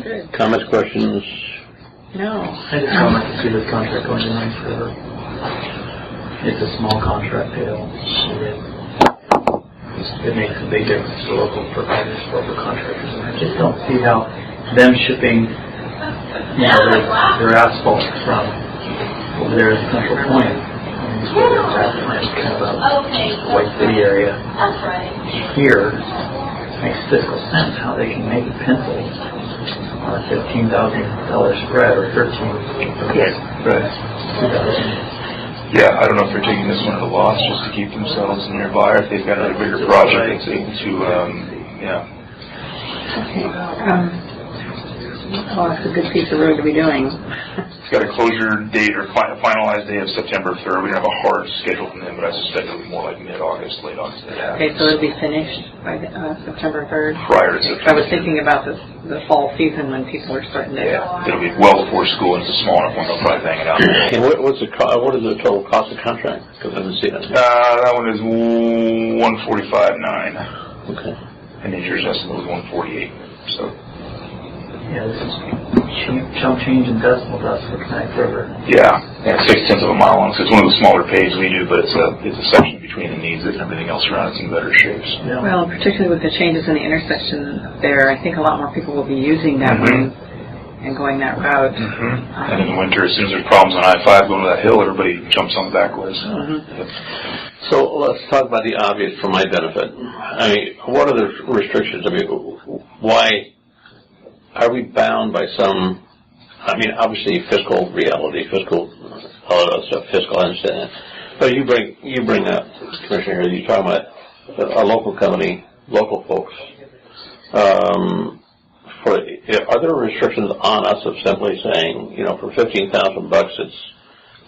Good. Comments, questions? No. I just don't like to see this contract going on forever. It's a small contract, it makes a big difference for local providers, local contractors, and I just don't see how them shipping, their asphalt from over there at Central Point, kind of a White City area. Here makes fiscal sense how they can make a pencil on a $15,000 spread or 13. Yes. Right. Yeah, I don't know if they're taking this one at a loss just to keep themselves nearby, or if they've got another bigger project that's able to, Oh, it's a good piece of road to be doing. It's got a closure date or finalized date of September 3rd. We don't have a hard schedule from them, but I suspect it'll be more like mid-August, late August. Okay, so it'll be finished by September 3rd? Prior to September. I was thinking about the fall season when people are starting to... Yeah, it'll be well before school, and it's a small enough one, they'll probably bang it out. And what is the total cost of contract? Because I haven't seen it. That one is $145,900. Okay. And Nature's estimate was $148,000. So. Yeah, this is chunk change in decimal dust for Connect River. Yeah, 0.6 of a mile long. So it's one of the smaller pays we do, but it's a section between the needs and everything else around it's in better shape. So. Yeah. Well, particularly with the changes in the intersection there, I think a lot more people will be using that route and going that route. And in the winter, as soon as there's problems on I-5 going to that hill, everybody jumps on the back ways. So let's talk about the obvious for my benefit. I mean, what are the restrictions? I mean, why are we bound by some? I mean, obviously fiscal reality, fiscal, all of that stuff, fiscal, I understand that. But you bring up, Commissioner, here, you're talking about a local company, local folks. Are there restrictions on us of simply saying, for $15,000,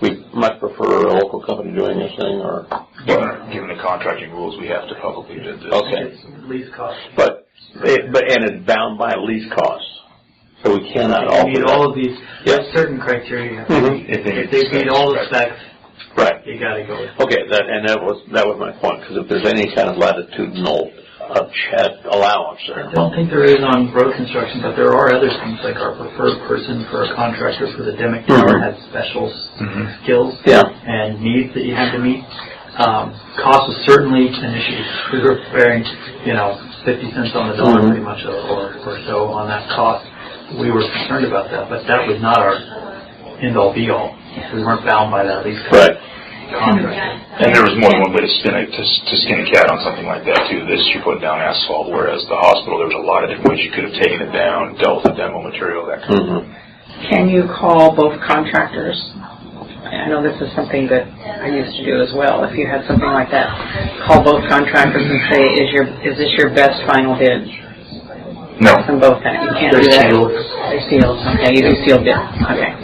we much prefer a local company doing this thing, or? Given the contracting rules, we have to publicly bid this. Okay. Lease cost. But it's bound by lease costs. So we cannot alter meet all of these. There's certain criteria. If they meet all the specs, right, you got to go. Okay, that was my point. Because if there's any kind of latitudinal allowance there, I don't think there is on road construction, but there are other things like our preferred person for a contractor for the Demick Tower has special skills and needs that you have to meet. Cost is certainly an issue. We were bearing, 50 cents on the dollar pretty much or so on that cost. We were concerned about that, but that was not our end-all, be-all. We weren't bound by that lease contract. And there was more than one way to skin a cat on something like that, too. This, you're putting down asphalt, whereas the hospital, there was a lot of different ways you could have taken it down, dealt with the demo material, that kind of thing. Can you call both contractors? I know this is something that I used to do as well. If you had something like that, call both contractors and say, is this your best final bid? No. From both ends. You can't do that. They're sealed. Okay, you do sealed bid. Okay.